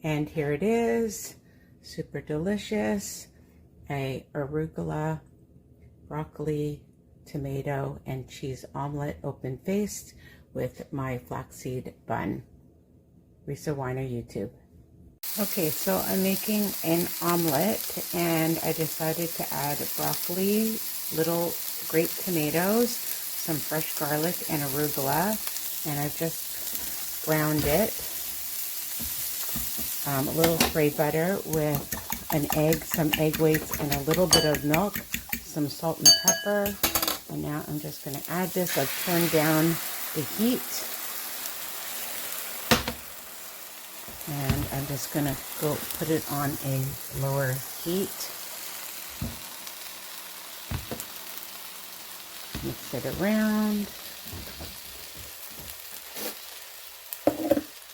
And here it is, super delicious, a arugula, broccoli, tomato, and cheese omelet open-faced with my flaxseed bun. Risa Weiner YouTube. Okay, so I'm making an omelet, and I decided to add broccoli, little grape tomatoes, some fresh garlic, and arugula, and I've just browned it. A little spray butter with an egg, some egg whites, and a little bit of milk, some salt and pepper. And now I'm just going to add this. I've turned down the heat. And I'm just going to go put it on a lower heat. Mix it around.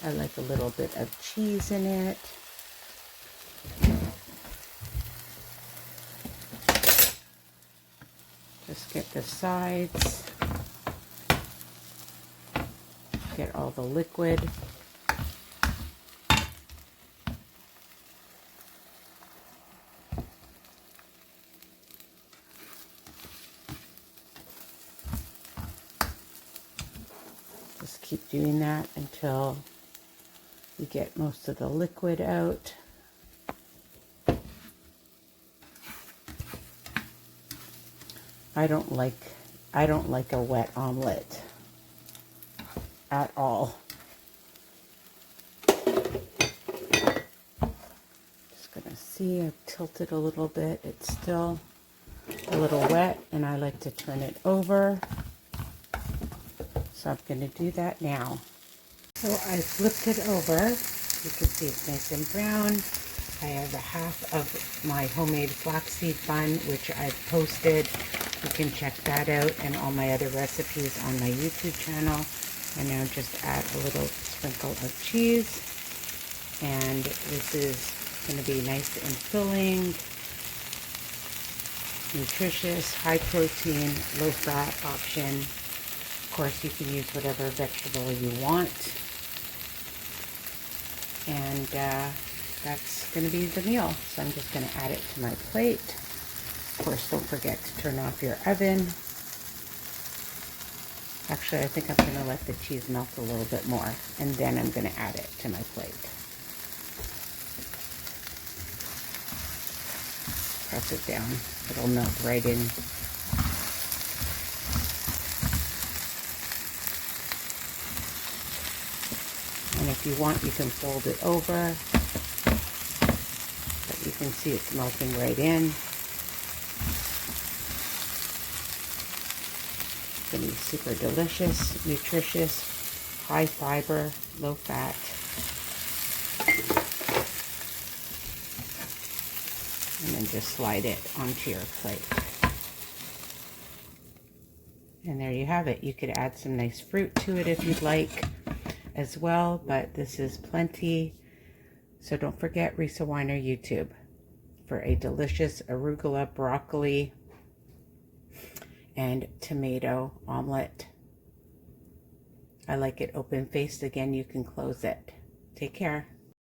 I like a little bit of cheese in it. Just get the sides. Get all the liquid. Just keep doing that until you get most of the liquid out. I don't like a wet omelet at all. Just gonna see, I've tilted a little bit. It's still a little wet, and I like to turn it over. So I'm gonna do that now. So I flipped it over. You can see it's nice and brown. I have a half of my homemade flaxseed bun, which I've posted. You can check that out and all my other recipes on my YouTube channel. And now just add a little sprinkle of cheese. And this is going to be nice and filling, nutritious, high protein, low fat option. Of course, you can use whatever vegetable you want. And that's going to be the meal. So I'm just going to add it to my plate. Of course, don't forget to turn off your oven. Actually, I think I'm going to let the cheese melt a little bit more, and then I'm going to add it to my plate. Press it down. It'll melt right in. And if you want, you can fold it over. But you can see it's melting right in. It's going to be super delicious, nutritious, high fiber, low fat. And then just slide it onto your plate. And there you have it. You could add some nice fruit to it if you'd like as well, but this is plenty. So don't forget Risa Weiner YouTube for a delicious arugula, broccoli, and tomato omelet. I like it open-faced. Again, you can close it. Take care.